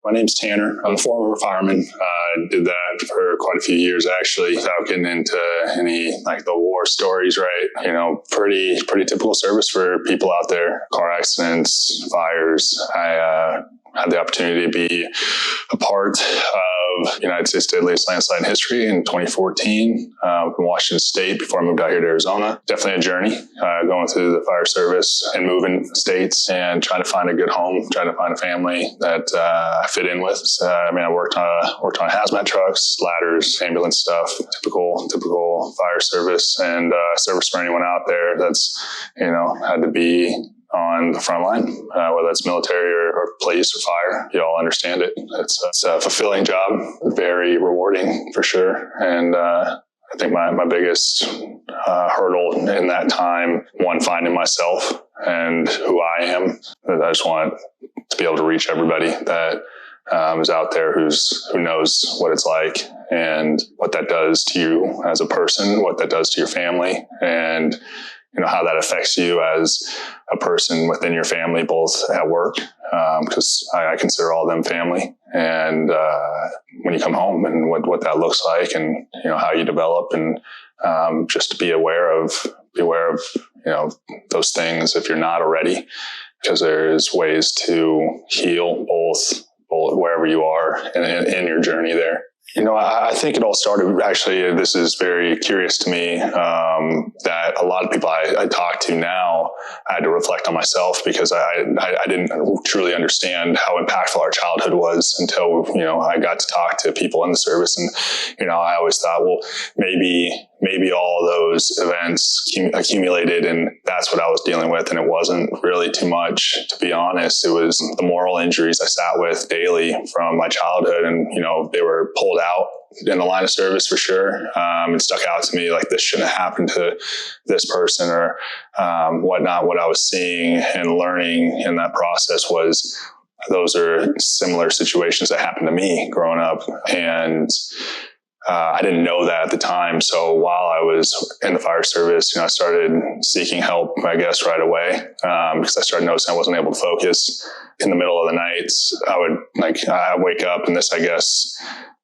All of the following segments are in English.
My name's Tanner. I'm a former fireman. I did that for quite a few years, actually, without getting into any like the war stories, right? You know, pretty typical service for people out there. Car accidents, fires. I had the opportunity to be a part of United States deadliest landslide in history in 2014 from Washington State before I moved out here to Arizona. Definitely a journey going through the fire service and moving states and trying to find a good home, trying to find a family that I fit in with. I worked on hazmat trucks, ladders, ambulance stuff, typical fire service, and service for anyone out there that's, had to be on the front line, whether it's military or police or fire. You all understand it. It's a fulfilling job, very rewarding for sure. And I think my biggest hurdle in that time, one, finding myself and who I am. I just want to be able to reach everybody that is out there who knows what it's like and what that does to you as a person, what that does to your family, and how that affects you as a person within your family, both at work, because I consider all of them family, and when you come home and what that looks like, and how you develop, and just to be aware of those things if you're not already, because there's ways to heal both wherever you are in your journey there. I think it all started, actually, this is very curious to me, that a lot of people I talk to now, I had to reflect on myself, because I didn't truly understand how impactful our childhood was until, I got to talk to people in the service. And, I always thought, well, maybe all those events accumulated and that's what I was dealing with. And it wasn't really too much, to be honest. It was the moral injuries I sat with daily from my childhood. And, they were pulled out in the line of service for sure. It stuck out to me like this shouldn't have happened to this person or whatnot. What I was seeing and learning in that process was those are similar situations that happened to me growing up. And I didn't know that at the time. So while I was in the fire service, I started seeking help, I guess, right away, because I started noticing I wasn't able to focus in the middle of the nights. I wake up, and this, I guess,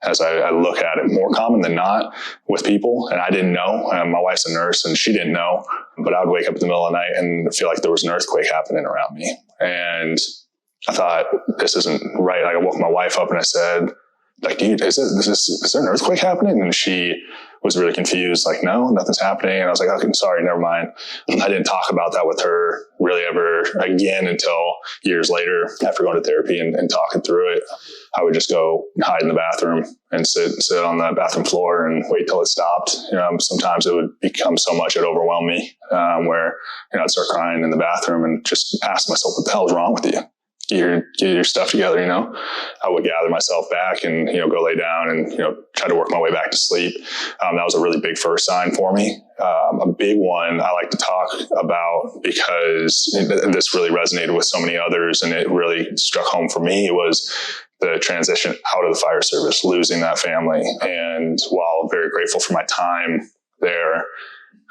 as I look at it, more common than not with people. And I didn't know. My wife's a nurse and she didn't know, but I would wake up in the middle of the night and feel like there was an earthquake happening around me. And I thought, this isn't right. I woke my wife up and I said, dude, is there an earthquake happening? And she was really confused, like, no, nothing's happening. And I was like, okay, sorry, never mind. I didn't talk about that with her really ever again until years later, after going to therapy and talking through it. I would just go hide in the bathroom and sit on the bathroom floor and wait till it stopped. Sometimes it would become so much it overwhelmed me, where I'd start crying in the bathroom and just ask myself, what the hell is wrong with you? Get your stuff together, I would gather myself back and, go lay down and, try to work my way back to sleep. That was a really big first sign for me. A big one I like to talk about, because this really resonated with so many others and it really struck home for me, was the transition out of the fire service, losing that family. And while very grateful for my time there,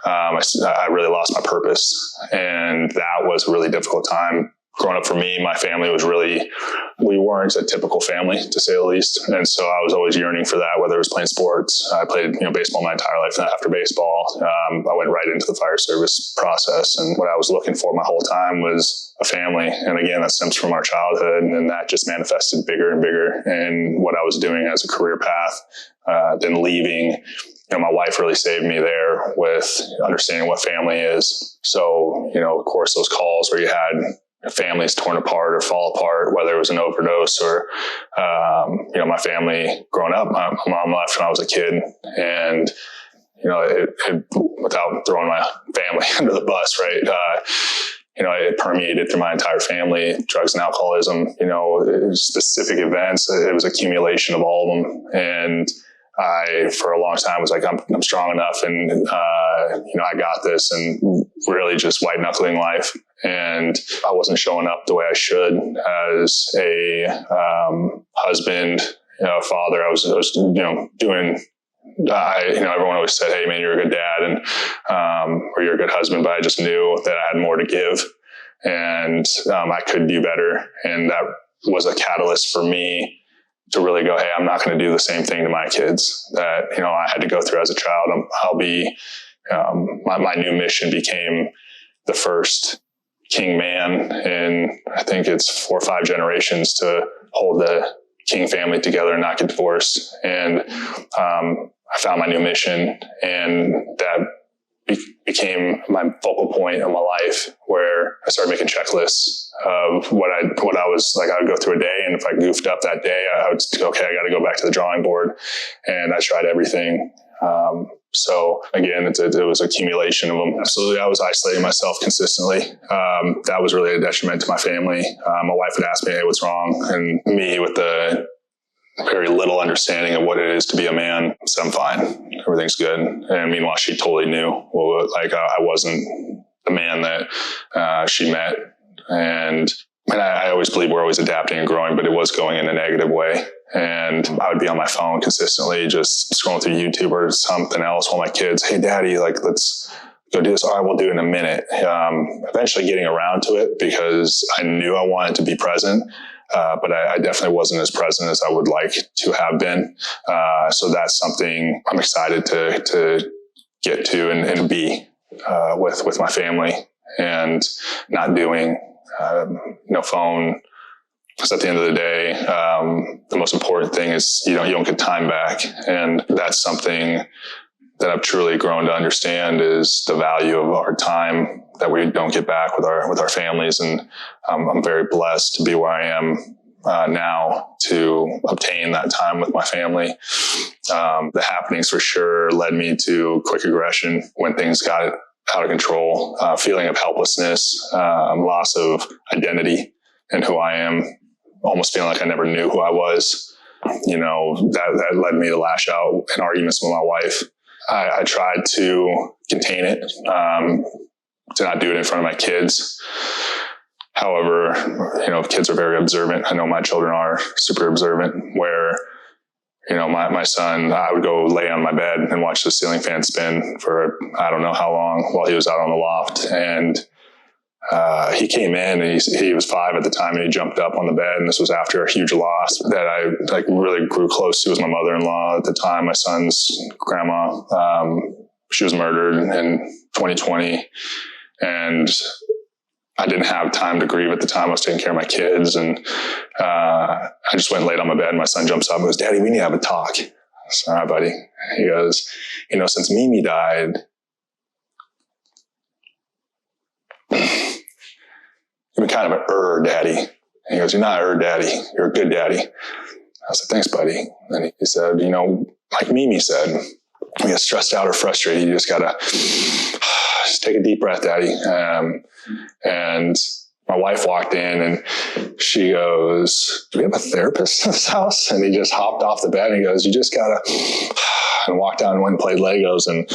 I really lost my purpose. And that was a really difficult time. Growing up for me, my family was we weren't a typical family, to say the least. And so I was always yearning for that, whether it was playing sports. I played, baseball my entire life. And after baseball, I went right into the fire service process. And what I was looking for my whole time was a family. And again, that stems from our childhood. And then that just manifested bigger and bigger in what I was doing as a career path. Then leaving, my wife really saved me there with understanding what family is. So, of course, those calls where you had families torn apart or fall apart, whether it was an overdose or, my family growing up, my mom left when I was a kid, and, without throwing my family under the bus, right? It permeated through my entire family, drugs and alcoholism, specific events. It was accumulation of all of them. And I, for a long time, was like, I'm strong enough, and, I got this, and really just white knuckling life. And I wasn't showing up the way I should as a husband, father. I was doing. Everyone always said, "Hey, man, you're a good dad," and or you're a good husband. But I just knew that I had more to give, and I could do better. And that was a catalyst for me to really go, hey, I'm not going to do the same thing to my kids that, I had to go through as a child. I'll be, my new mission became the first King man in, I think it's 4 or 5 generations to hold the King family together and not get divorced. And I found my new mission, and that became my focal point of my life, where I started making checklists of what I was like. I would go through a day, and if I goofed up that day, I would go, okay, I got to go back to the drawing board. And I tried everything. So again, it was accumulation of them. Absolutely. I was isolating myself consistently. That was really a detriment to my family. My wife would ask me, hey, what's wrong? And me, with the very little understanding of what it is to be a man, so I'm fine. Everything's good. And meanwhile, she totally knew. Well, like I wasn't the man that she met. And I always believe we're always adapting and growing, but it was going in a negative way. And I would be on my phone consistently, just scrolling through YouTube or something else while my kids, hey, Daddy, like, let's go do this. All right, we'll do it in a minute. Eventually getting around to it, because I knew I wanted to be present. But I definitely wasn't as present as I would like to have been. So that's something I'm excited to get to and be with my family, and not doing no phone. Because at the end of the day, the most important thing is you don't get time back, and that's something that I've truly grown to understand, is the value of our time that we don't get back with our families. And I'm very blessed to be where I am now, to obtain that time with my family. The happenings for sure led me to quick aggression when things got out of control, feeling of helplessness, loss of identity in who I am, almost feeling like I never knew who I was. That led me to lash out in arguments with my wife. I tried to contain it, to not do it in front of my kids. However, kids are very observant. I know my children are super observant, where, my son, I would go lay on my bed and watch the ceiling fan spin for, I don't know how long, while he was out on the loft. And he came in, and he was 5 at the time, and he jumped up on the bed. And this was after a huge loss that I really grew close to. Was my mother-in-law at the time, my son's grandma. She was murdered in 2020, and I didn't have time to grieve at the time. I was taking care of my kids, and I just went and laid on my bed. My son jumps up and goes, "Daddy, we need to have a talk." I said, "All right, buddy." He goes, "Since Mimi died, you've been kind of an daddy." And he goes, "You're not a daddy. You're a good daddy." I said, "Thanks, buddy." And he said, like Mimi said, when you get stressed out or frustrated, you just got to just take a deep breath, Daddy. And my wife walked in, and she goes, "Do we have a therapist in this house?" And he just hopped off the bed, and he goes, "You just got to," and walked down and went and played Legos. And,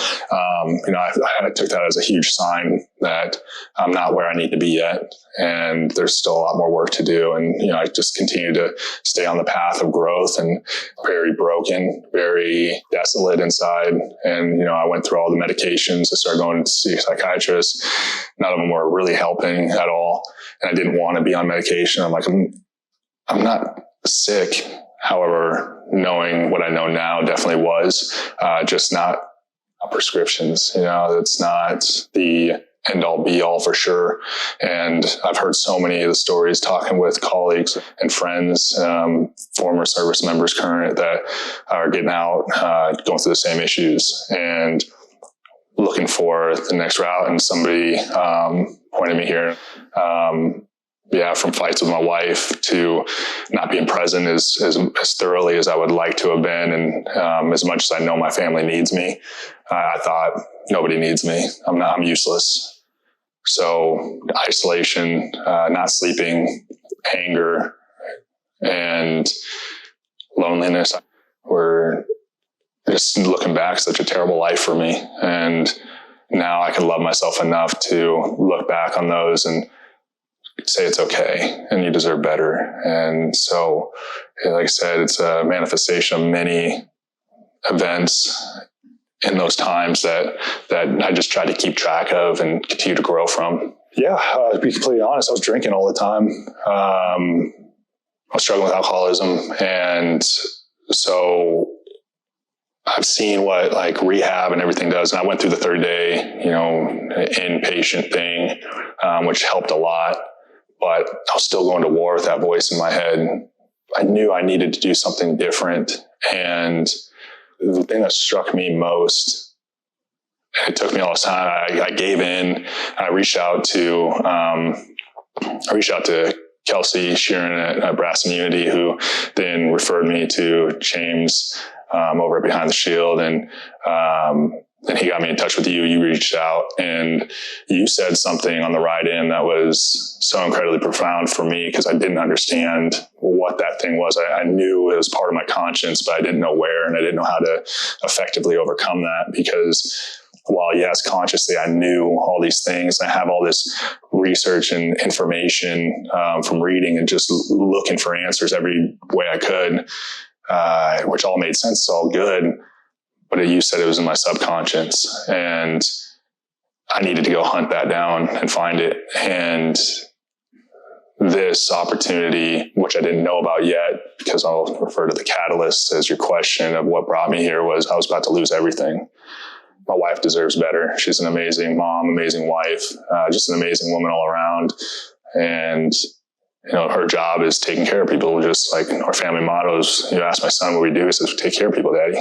I took that as a huge sign that I'm not where I need to be yet. And there's still a lot more work to do. And, I just continue to stay on the path of growth, and very broken, very desolate inside. And, I went through all the medications. I started going to see a psychiatrist. None of them were really helping at all. And I didn't want to be on medication. I'm like, I'm not sick. However, knowing what I know now definitely was, just not prescriptions. It's not the end all be all for sure. And I've heard so many of the stories talking with colleagues and friends, former service members, current, that are getting out, going through the same issues and looking for the next route. And somebody pointed me here. From fights with my wife to not being present as thoroughly as I would like to have been. And as much as I know my family needs me, I thought nobody needs me. I'm useless. So isolation, not sleeping, anger, and loneliness were, just looking back, such a terrible life for me. And now I can love myself enough to look back on those and say it's okay and you deserve better. And so, like I said, it's a manifestation of many events in those times that I just try to keep track of and continue to grow from. To be completely honest, I was drinking all the time. I was struggling with alcoholism. And so I've seen what like rehab and everything does. And I went through the 30-day, inpatient thing, which helped a lot, but I was still going to war with that voice in my head. I knew I needed to do something different. And the thing that struck me most, it took me all this time, I gave in. I reached out to Kelsey Sheeran at Brass and Unity, who then referred me to James over at Behind the Shield. And then he got me in touch with you. You reached out and you said something on the ride in that was so incredibly profound for me, because I didn't understand what that thing was. I knew it was part of my conscience, but I didn't know where, and I didn't know how to effectively overcome that, because while yes, consciously I knew all these things, I have all this research and information from reading and just looking for answers every way I could, which all made sense. It's all good. But you said it was in my subconscious, and I needed to go hunt that down and find it. And this opportunity, which I didn't know about yet, because I'll refer to the catalyst as your question of what brought me here, was I was about to lose everything. My wife deserves better. She's an amazing mom, amazing wife, just an amazing woman all around. And, her job is taking care of people, just like our family motto is, ask my son what we do. He says, take care of people, Daddy.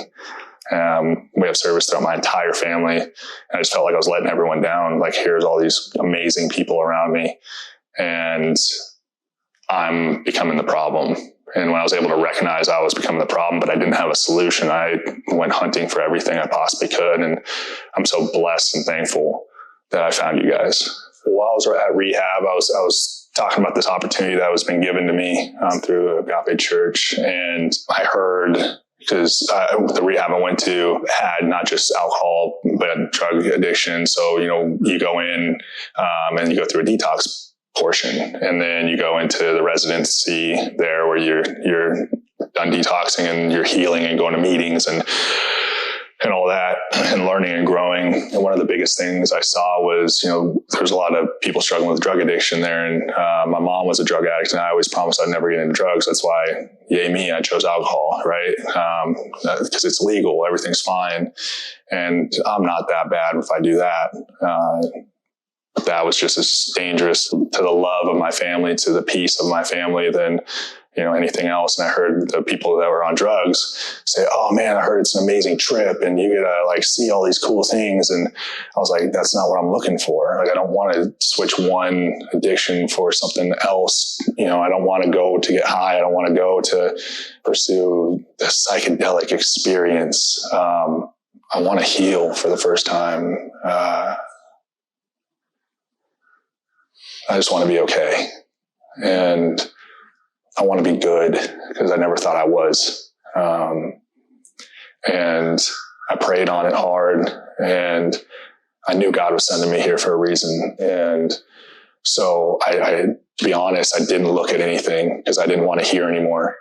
We have service throughout my entire family. And I just felt like I was letting everyone down. Like, here's all these amazing people around me, and I'm becoming the problem. And when I was able to recognize I was becoming the problem, but I didn't have a solution, I went hunting for everything I possibly could. And I'm so blessed and thankful that I found you guys. While I was at rehab, I was talking about this opportunity that was been given to me through Agape Church. And I heard, because the rehab I went to had not just alcohol, but drug addiction. So, you go in and you go through a detox portion, and then you go into the residency there where you're done detoxing and you're healing and going to meetings and all that, and learning and growing. And one of the biggest things I saw was, there's a lot of people struggling with drug addiction there. And my mom was a drug addict, and I always promised I'd never get into drugs. That's why, yay me, I chose alcohol, right? Because it's legal, everything's fine. And I'm not that bad if I do that. That was just as dangerous to the love of my family, to the peace of my family, than anything else. And I heard the people that were on drugs say, "Oh man, I heard it's an amazing trip, and you get to see all these cool things." And I was like, "That's not what I'm looking for. Like, I don't want to switch one addiction for something else. I don't want to go to get high. I don't want to go to pursue the psychedelic experience. I want to heal for the first time. I just want to be okay. And I want to be good, because I never thought I was. And I prayed on it hard, and I knew God was sending me here for a reason. And so to be honest, I didn't look at anything, because I didn't want to hear anymore.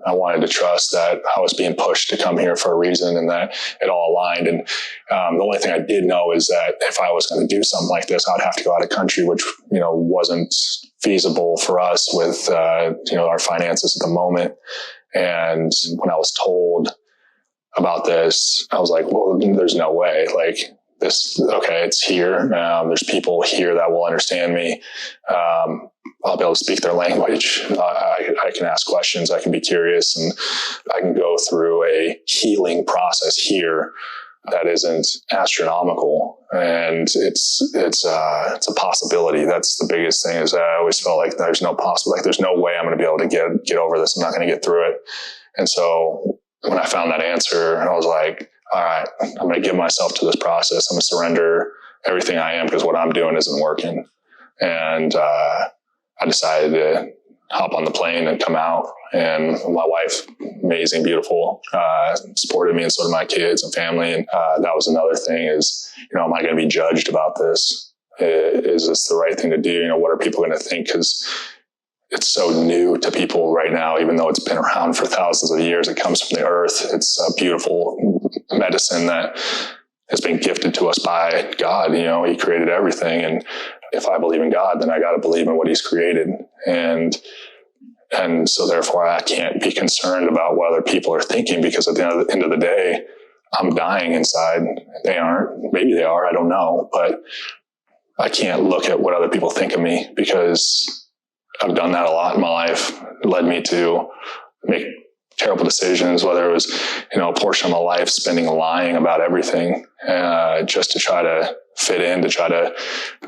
I wanted to trust that I was being pushed to come here for a reason, and that it all aligned. And the only thing I did know is that if I was going to do something like this, I'd have to go out of country, which, wasn't feasible for us with, our finances at the moment. And when I was told about this, I was like, well, there's no way. Like, this, okay, it's here. There's people here that will understand me. I'll be able to speak their language. I can ask questions. I can be curious, and I can go through a healing process here that isn't astronomical. And it's a possibility. That's the biggest thing, is I always felt like there's no way I'm going to be able to get over this. I'm not going to get through it. And so when I found that answer, I was like, all right, I'm going to give myself to this process. I'm going to surrender everything I am, because what I'm doing isn't working. And I decided to hop on the plane and come out. And my wife, amazing, beautiful, supported me, and so did my kids and family. And that was another thing is, am I going to be judged about this? Is this the right thing to do? What are people going to think? Because it's so new to people right now, even though it's been around for thousands of years. It comes from the earth. It's a beautiful medicine that has been gifted to us by God. He created everything. And if I believe in God, then I got to believe in what he's created. And And so therefore I can't be concerned about what other people are thinking, because at the end of the day, I'm dying inside. They aren't. Maybe they are. I don't know. But I can't look at what other people think of me, because I've done that a lot in my life. It led me to make terrible decisions, whether it was, a portion of my life spending lying about everything, just to try to fit in, to try to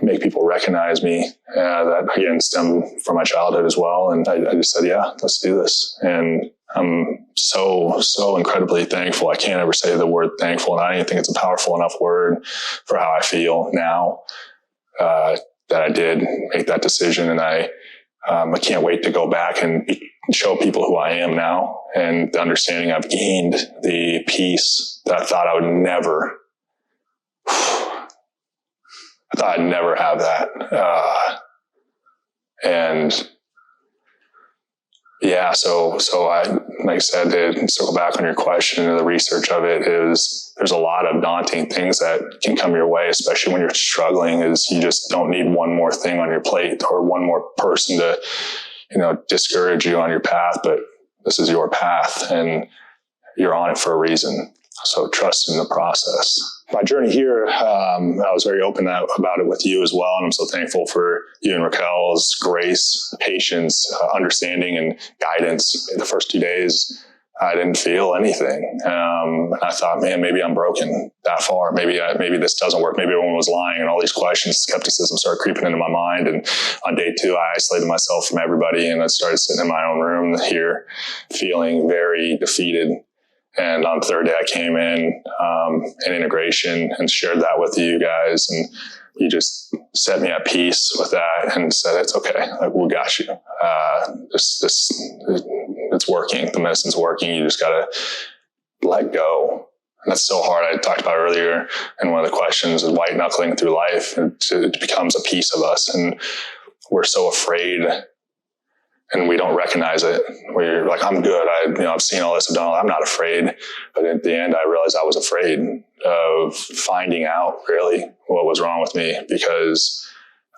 make people recognize me. That again stemmed from my childhood as well. And I just said, yeah, let's do this. And I'm so incredibly thankful. I can't ever say the word thankful, and I don't even think it's a powerful enough word for how I feel now, that I did make that decision. And I can't wait to go back and show people who I am now, and the understanding I've gained, the peace that I thought I would never. I thought I'd never have that. And yeah, so I, like I said, to circle back on your question, and the research of it is, there's a lot of daunting things that can come your way, especially when you're struggling. Is you just don't need one more thing on your plate, or one more person to, discourage you on your path. But this is your path, and you're on it for a reason. So trust in the process. My journey here, I was very open about it with you as well. And I'm so thankful for you and Raquel's grace, patience, understanding, and guidance. In the first 2 days, I didn't feel anything. And I thought, man, maybe I'm broken that far. Maybe this doesn't work. Maybe everyone was lying, and all these questions, skepticism started creeping into my mind. And on day 2, I isolated myself from everybody, and I started sitting in my own room here, feeling very defeated. And on the 3rd day, I came in integration and shared that with you guys. And you just set me at peace with that and said, it's okay. Like, we got you. It's working. The medicine's working. You just got to let go. And that's so hard. I talked about earlier. And one of the questions is white knuckling through life. It becomes a piece of us. And we're so afraid, and we don't recognize it. We're like, I'm good. I've seen all this. I've done all that. I'm not afraid. But at the end, I realized I was afraid of finding out really what was wrong with me, because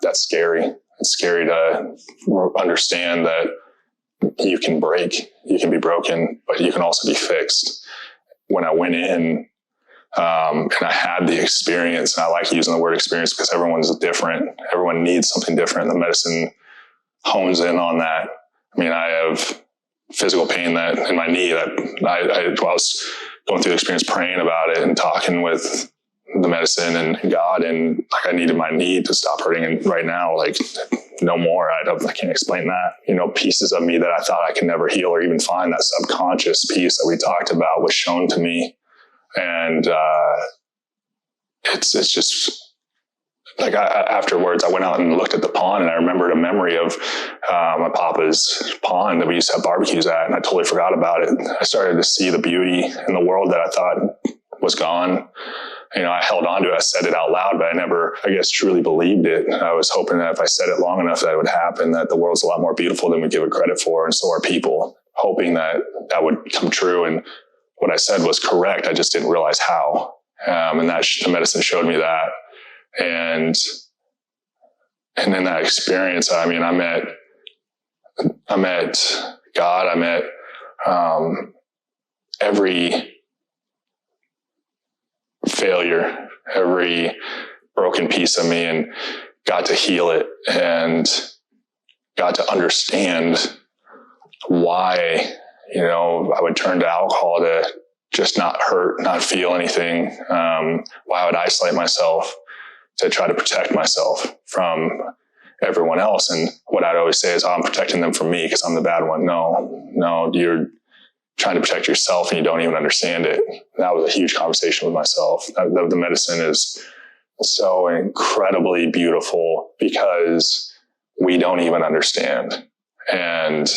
that's scary. It's scary to understand that you can break, you can be broken, but you can also be fixed. When I went in, and I had the experience, and I like using the word experience because everyone's different. Everyone needs something different. The medicine hones in on that. I mean, I have physical pain that in my knee that I was going through the experience, praying about it and talking with the medicine and God, and like I needed my knee to stop hurting. And right now, like, no more. I can't explain that. Pieces of me that I thought I could never heal or even find, that subconscious piece that we talked about, was shown to me. And it's just like afterwards, I went out and looked at the pond, and I remembered a memory of my papa's pond that we used to have barbecues at, and I totally forgot about it. I started to see the beauty in the world that I thought was gone. I held on to it. I said it out loud, but I never, truly believed it. I was hoping that if I said it long enough, that it would happen, that the world's a lot more beautiful than we give it credit for, and so are people, hoping that that would come true. And what I said was correct. I just didn't realize how. And that the medicine showed me that. And in that experience, I met God. I met every failure, every broken piece of me, and got to heal it, and got to understand why, I would turn to alcohol to just not hurt, not feel anything. Why I would isolate myself to try to protect myself from everyone else. And what I'd always say is, I'm protecting them from me because I'm the bad one. No, you're trying to protect yourself, and you don't even understand it. That was a huge conversation with myself. The medicine is so incredibly beautiful because we don't even understand. And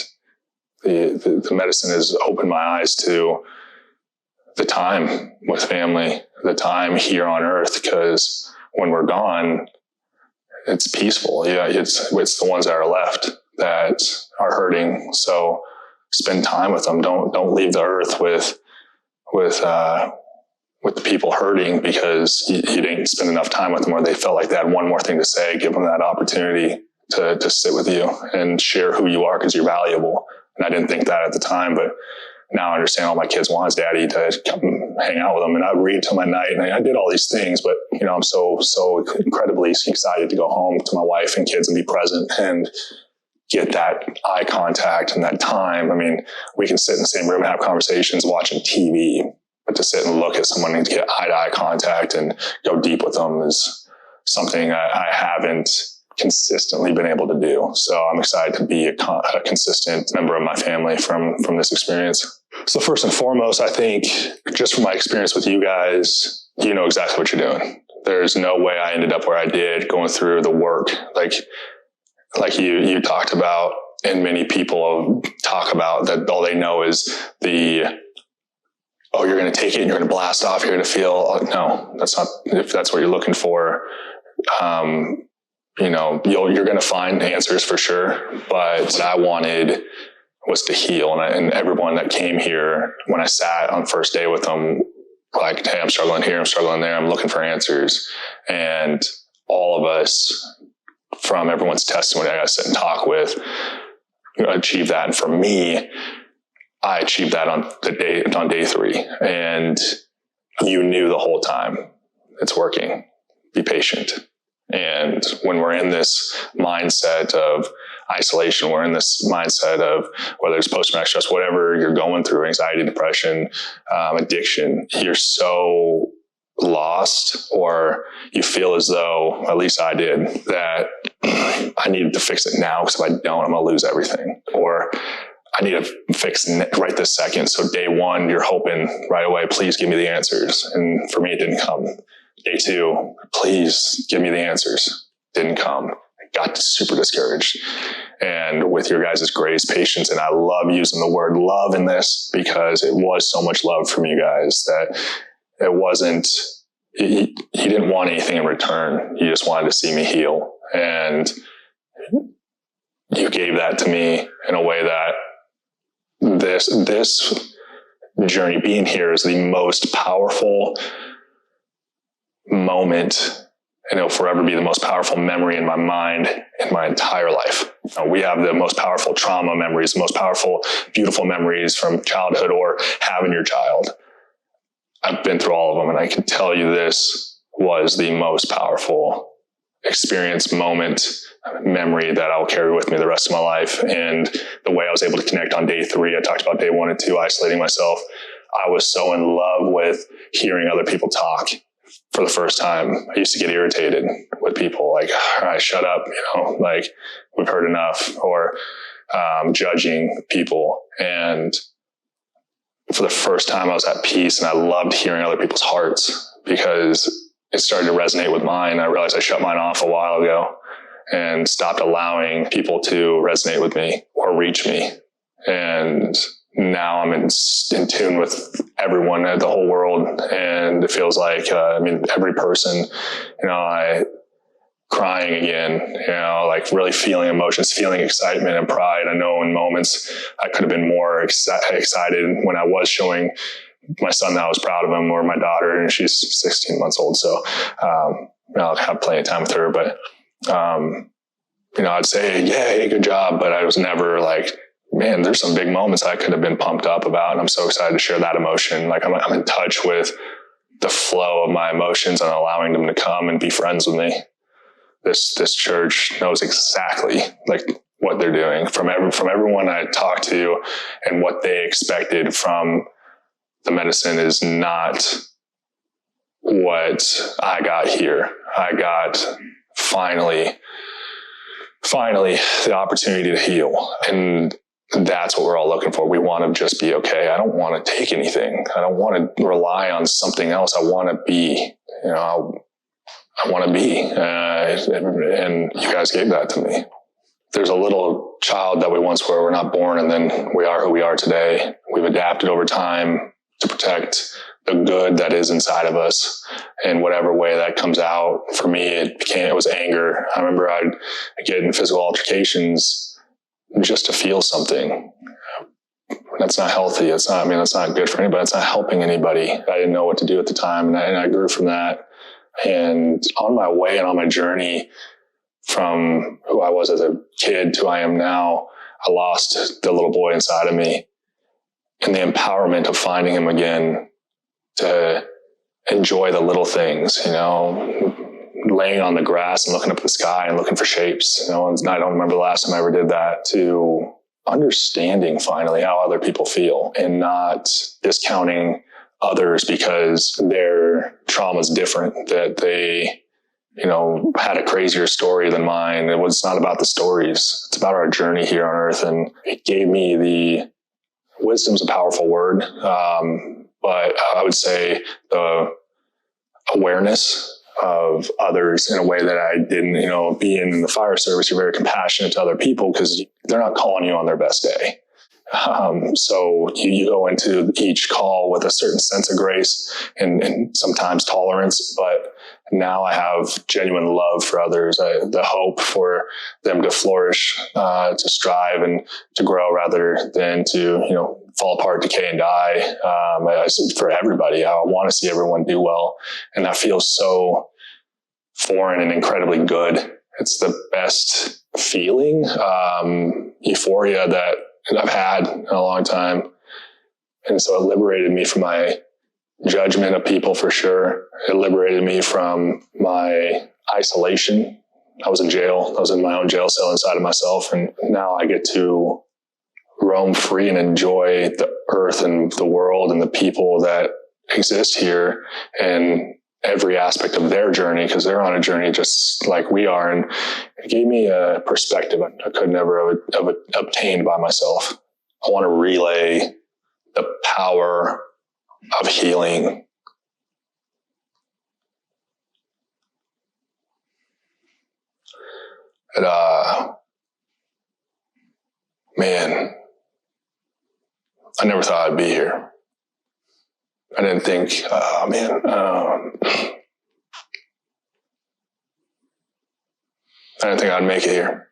the medicine has opened my eyes to the time with family, the time here on earth, because when we're gone, it's peaceful. Yeah, it's the ones that are left that are hurting. So spend time with them. Don't leave the earth with the people hurting because you didn't spend enough time with them, or they felt like they had one more thing to say. Give them that opportunity to sit with you and share who you are, because you're valuable. And I didn't think that at the time, but now I understand all my kids want is daddy to come hang out with them. And I read till my night, and I did all these things, but I'm so incredibly excited to go home to my wife and kids and be present and get that eye contact and that time. I mean, we can sit in the same room and have conversations watching TV, but to sit and look at someone and get eye to eye contact and go deep with them is something I haven't consistently been able to do. So I'm excited to be a consistent member of my family from this experience. So first and foremost, I think just from my experience with you guys, you know exactly what you're doing. There's no way I ended up where I did going through the work. Like you talked about, and many people talk about, that all they know is you're going to take it and you're going to blast off, you're going to feel. No, that's not, if that's what you're looking for. You're going to find answers for sure. But what I wanted was to heal. And everyone that came here, when I sat on first day with them, like, hey, I'm struggling here, I'm struggling there, I'm looking for answers. And all of us, from everyone's testimony I got to sit and talk with, achieve that. And for me, I achieved that on day 3. And you knew the whole time, it's working. Be patient. And when we're in this mindset of isolation, we're in this mindset of whether it's post-traumatic stress, whatever you're going through, anxiety, depression, addiction, you're so lost, or you feel as though, at least I did, that I needed to fix it now, because if I don't, I'm going to lose everything. Or I need to fix right this second. So day 1, you're hoping right away, please give me the answers. And for me, it didn't come. Day 2, please give me the answers. Didn't come. I got super discouraged. And with your guys' grace, patience, and I love using the word love in this, because it was so much love from you guys that it wasn't, you didn't want anything in return. You just wanted to see me heal. And you gave that to me in a way that this journey, being here, is the most powerful moment, and it'll forever be the most powerful memory in my mind in my entire life. We have the most powerful trauma memories, the most powerful, beautiful memories from childhood or having your child. I've been through all of them, and I can tell you this was the most powerful experience, moment, memory that I'll carry with me the rest of my life. And the way I was able to connect on day 3, I talked about day 1 and 2, isolating myself. I was so in love with hearing other people talk for the first time. I used to get irritated with people, like, all right, shut up, like, we've heard enough, or judging people. And for the first time, I was at peace, and I loved hearing other people's hearts, because it started to resonate with mine. I realized I shut mine off a while ago and stopped allowing people to resonate with me or reach me. And now I'm in tune with everyone, the whole world. And it feels like, every person, crying again, like really feeling emotions, feeling excitement and pride. I know in moments I could have been more excited when I was showing my son that I was proud of him, or my daughter, and she's 16 months old. So, I'll have plenty of time with her, but, I'd say, yeah, hey, good job. But I was never like, man, there's some big moments I could have been pumped up about. And I'm so excited to share that emotion. Like I'm in touch with the flow of my emotions and allowing them to come and be friends with me. This church knows exactly like what they're doing from everyone I talked to, and what they expected from the medicine is not what I got here. I got finally the opportunity to heal. And that's what we're all looking for. We want to just be okay. I don't want to take anything. I don't want to rely on something else. I want to be, I want to be. And you guys gave that to me. There's a little child that we once were. We're not born, and then we are who we are today. We've adapted over time to protect the good that is inside of us in whatever way that comes out. For me, it was anger. I remember I'd get in physical altercations just to feel something. That's not healthy. That's not good for anybody. It's not helping anybody. I didn't know what to do at the time. And I grew from that. And on my way and on my journey from who I was as a kid to who I am now, I lost the little boy inside of me, and the empowerment of finding him again to enjoy the little things, laying on the grass and looking up at the sky and looking for shapes. I don't remember the last time I ever did that, to understanding finally how other people feel and not discounting others because their trauma is different, that they, had a crazier story than mine. It's not about the stories. It's about our journey here on earth. And it gave me wisdom's a powerful word. But I would say the awareness of others in a way that I didn't, being in the fire service, you're very compassionate to other people because they're not calling you on their best day. So you go into each call with a certain sense of grace and sometimes tolerance, but now I have genuine love for others, the hope for them to flourish, to strive and to grow rather than to, fall apart, decay, and die. For everybody, I want to see everyone do well. And that feels so foreign and incredibly good. It's the best feeling, euphoria that I've had in a long time. And so it liberated me from my judgment of people for sure. It liberated me from my isolation. I was in jail. I was in my own jail cell inside of myself. And now I get to roam free and enjoy the earth and the world and the people that exist here and every aspect of their journey, because they're on a journey just like we are. And it gave me a perspective I could never have obtained by myself. I want to relay the power of healing. And, man, I never thought I'd be here. I didn't think, I didn't think I'd make it here.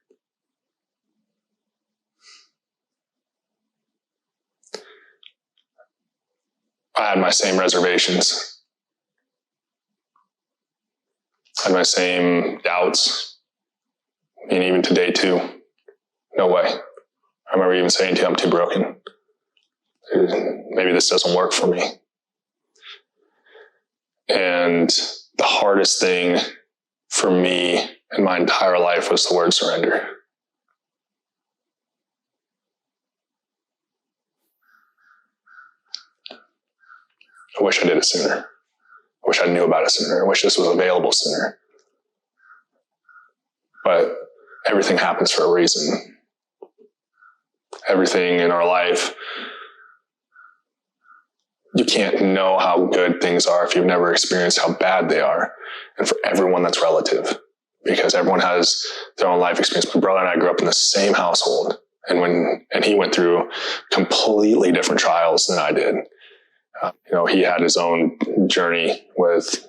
I had my same reservations. I had my same doubts. And even to day 2, no way. I remember even saying to you, I'm too broken. Maybe this doesn't work for me. And the hardest thing for me in my entire life was the word surrender. I wish I did it sooner. I wish I knew about it sooner. I wish this was available sooner. But everything happens for a reason. Everything in our life, you can't know how good things are if you've never experienced how bad they are. And for everyone, that's relative because everyone has their own life experience. My brother and I grew up in the same household, and he went through completely different trials than I did. He had his own journey with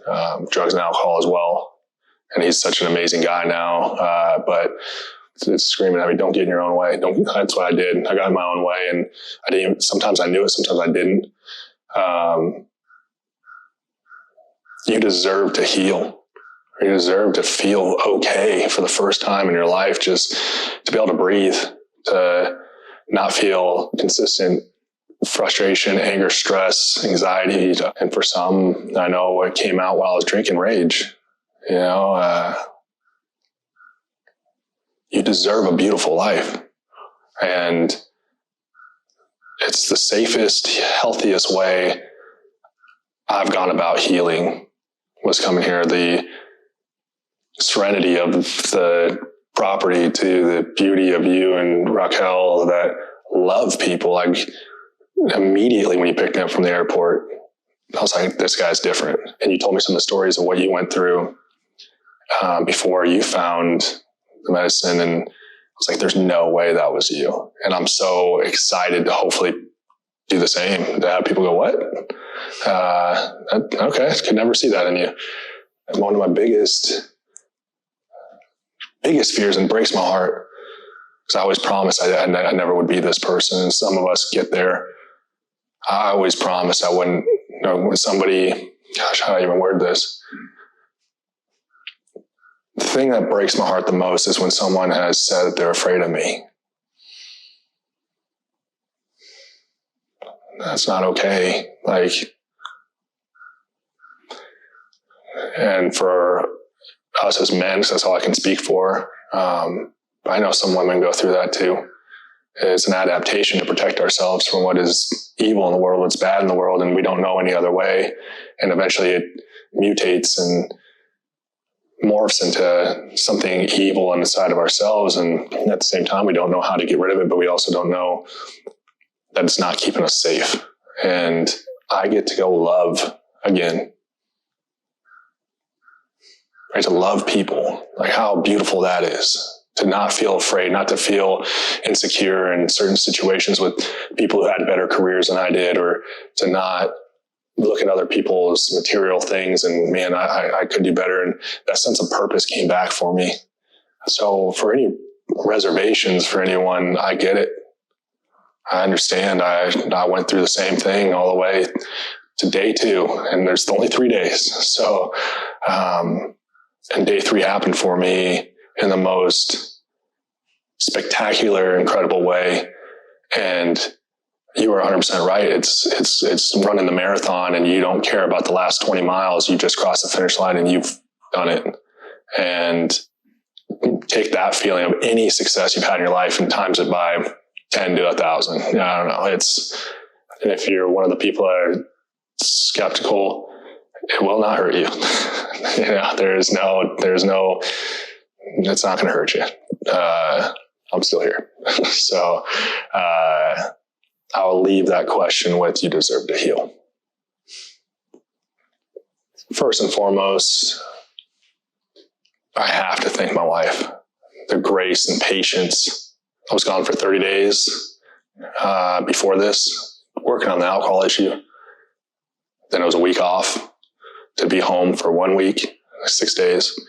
drugs and alcohol as well. And he's such an amazing guy now. But it's screaming at me, don't get in your own way. That's what I did. I got in my own way, and sometimes I knew it, sometimes I didn't. You deserve to heal. You deserve to feel okay for the first time in your life, just to be able to breathe, to not feel consistent frustration, anger, stress, anxiety. And for some, I know it came out while I was drinking rage. You deserve a beautiful life. And it's the safest, healthiest way I've gone about healing was coming here. The serenity of the property to the beauty of you and Raquel that love people. Like immediately when you picked me up from the airport, I was like, this guy's different. And you told me some of the stories of what you went through before you found the medicine. And I was like, there's no way that was you. And I'm so excited to hopefully do the same, to have people go, what? Okay, I could never see that in you. And one of my biggest fears, and breaks my heart, because I always promised I never would be this person. And some of us get there. I always promised I wouldn't, when somebody, gosh, how do I even word this? The thing that breaks my heart the most is when someone has said that they're afraid of me. That's not okay. Like, and for us as men, 'cause that's all I can speak for. I know some women go through that too. It's an adaptation to protect ourselves from what is evil in the world, what's bad in the world, and we don't know any other way. And eventually it mutates and morphs into something evil inside of ourselves. And at the same time, we don't know how to get rid of it, but we also don't know that it's not keeping us safe. And I get to go love again. Right? To love people. Like how beautiful that is. To not feel afraid, not to feel insecure in certain situations with people who had better careers than I did, or to not look at other people's material things and, man, I could do better. And that sense of purpose came back for me. So for any reservations for anyone, I get it. I understand. I went through the same thing all the way to day 2, and there's only 3 days. So, and day 3 happened for me in the most spectacular, incredible way. And you were 100% right. It's running the marathon, and you don't care about the last 20 miles. You just crossed the finish line and you've done it. And take that feeling of any success you've had in your life and times it by 10 to 1,000. I don't know. And if you're one of the people that are skeptical, it will not hurt you. There's no, it's not going to hurt you. I'm still here. So, I'll leave that question with, you deserve to heal. First and foremost, I have to thank my wife. The grace and patience. I was gone for 30 days before this, working on the alcohol issue. Then it was a week off to be home for 1 week, 6 days.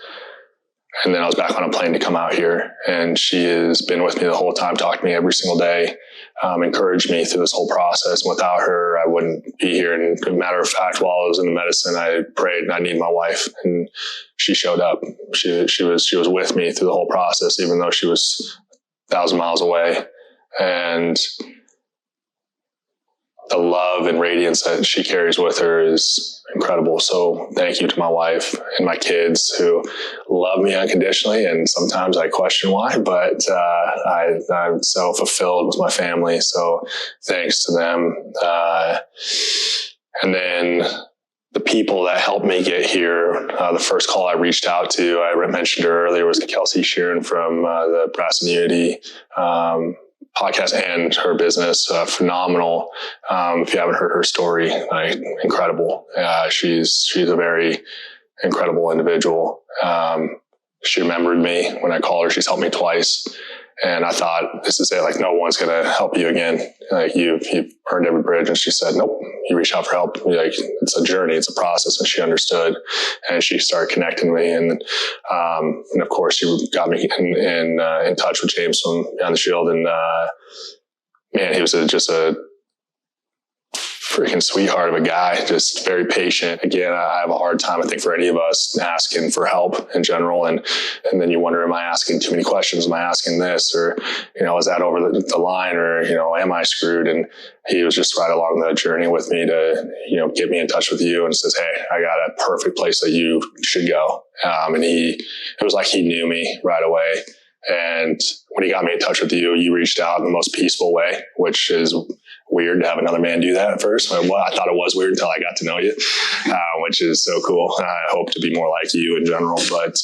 And then I was back on a plane to come out here. And she has been with me the whole time, talked to me every single day, encouraged me through this whole process. And without her, I wouldn't be here. And as a matter of fact, while I was in the medicine, I prayed and I needed my wife. And she showed up. She was with me through the whole process, even though she was 1,000 miles away. And the love and radiance that she carries with her is incredible. So thank you to my wife and my kids who love me unconditionally. And sometimes I question why, but I'm so fulfilled with my family. So thanks to them. And then the people that helped me get here, the first call I reached out to, I mentioned her earlier, was Kelsey Sheeran from the Brass and Unity podcast and her business. Phenomenal. If you haven't heard her story, incredible. She's a very incredible individual. She remembered me when I called her. She's helped me twice. And I thought, this is it. Like, no one's going to help you again. Like, you've earned every bridge. And she said, nope, you reach out for help. Like, it's a journey. It's a process. And she understood. And she started connecting me. And of course, she got me in touch with James from Beyond the Shield. And man, he was just a freaking sweetheart of a guy, just very patient. Again, I have a hard time, I think, for any of us asking for help in general. And then you wonder, am I asking too many questions? Am I asking this? Or, is that over the line? Or, am I screwed? And he was just right along the journey with me to, get me in touch with you and says, hey, I got a perfect place that you should go. And it was like he knew me right away. And when he got me in touch with you, you reached out in the most peaceful way, which is weird to have another man do that at first. Well, I thought it was weird until I got to know you, which is so cool. I hope to be more like you in general. But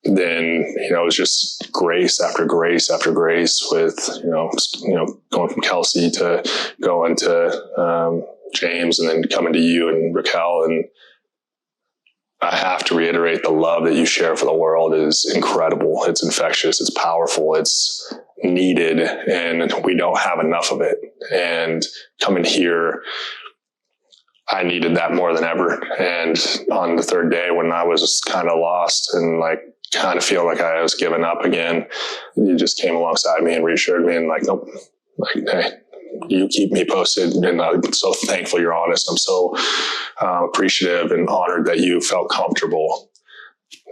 then, it was just grace after grace after grace with, going from Kelsey to going to James and then coming to you and Raquel. And I have to reiterate, the love that you share for the world is incredible. It's infectious. It's powerful. It's needed, and we don't have enough of it. And coming here, I needed that more than ever. And on the third day, when I was kind of lost and kind of feeling like I was giving up again, you just came alongside me and reassured me and nope, hey, you keep me posted. And I'm so thankful you're honest. I'm so appreciative and honored that you felt comfortable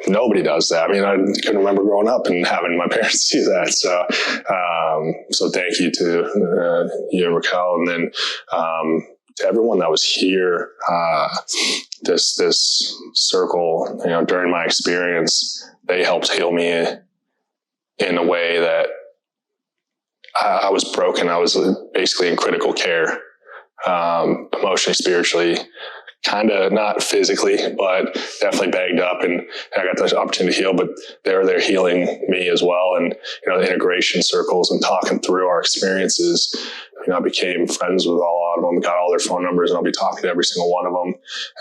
nobody does that. I mean, I can remember growing up and having my parents do that. So, so thank you to you and Raquel, and then to everyone that was here. This circle, during my experience, they helped heal me in a way that I was broken. I was basically in critical care, emotionally, spiritually. Kind of not physically, but definitely bagged up, and I got the opportunity to heal, but they're healing me as well. And, the integration circles and talking through our experiences, I became friends with a lot of them, got all their phone numbers, and I'll be talking to every single one of them.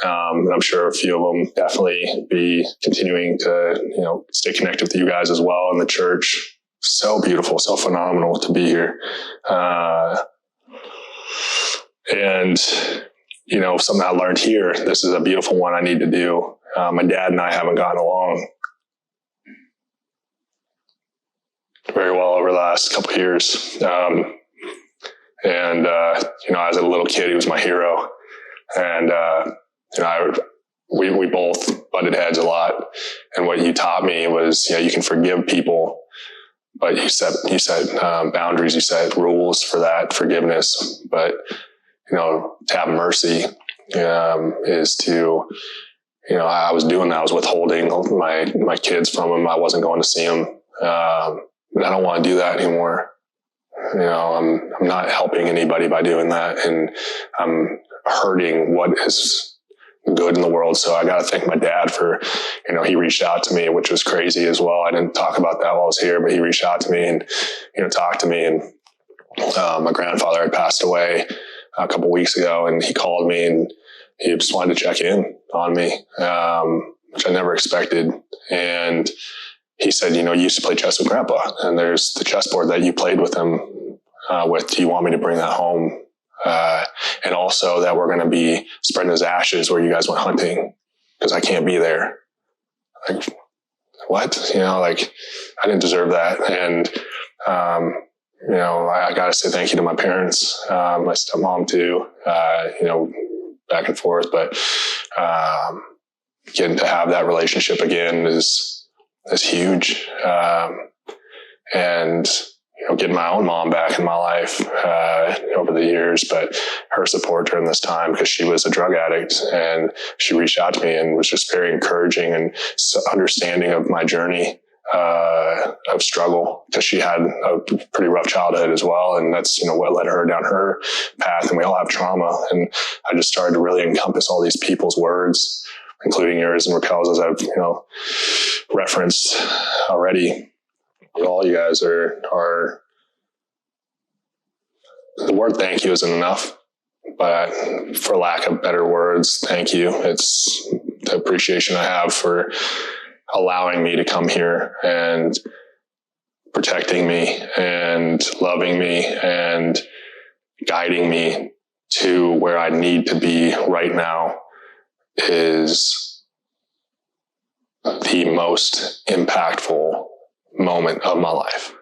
And I'm sure a few of them definitely be continuing to, stay connected with you guys as well in the church. So beautiful, so phenomenal to be here. And something I learned here, this is a beautiful one I need to do. My dad and I haven't gotten along very well over the last couple of years. As a little kid, he was my hero. And, we both butted heads a lot. And what you taught me was, you can forgive people, but you set boundaries, you set rules for that forgiveness. But, to have mercy, is to, I was doing that. I was withholding my kids from them. I wasn't going to see them. But I don't want to do that anymore. I'm not helping anybody by doing that, and I'm hurting what is good in the world. So I got to thank my dad for, he reached out to me, which was crazy as well. I didn't talk about that while I was here, but he reached out to me and, talked to me. And my grandfather had passed away a couple weeks ago, and he called me and he just wanted to check in on me, which I never expected. And he said, you used to play chess with Grandpa, and there's the chessboard that you played with him with. Do you want me to bring that home? And also that we're going to be spreading his ashes where you guys went hunting, because I can't be there. Like, what? I didn't deserve that. And, I got to say thank you to my parents, my stepmom too, back and forth. But getting to have that relationship again is huge. And, getting my own mom back in my life over the years, but her support during this time, because she was a drug addict, and she reached out to me and was just very encouraging and understanding of my journey of struggle, because she had a pretty rough childhood as well. And that's, what led her down her path. And we all have trauma. And I just started to really encompass all these people's words, including yours and Raquel's, as I've, referenced already. All you guys are the word thank you isn't enough, but for lack of better words, thank you. It's the appreciation I have for allowing me to come here and protecting me and loving me and guiding me to where I need to be right now is the most impactful moment of my life.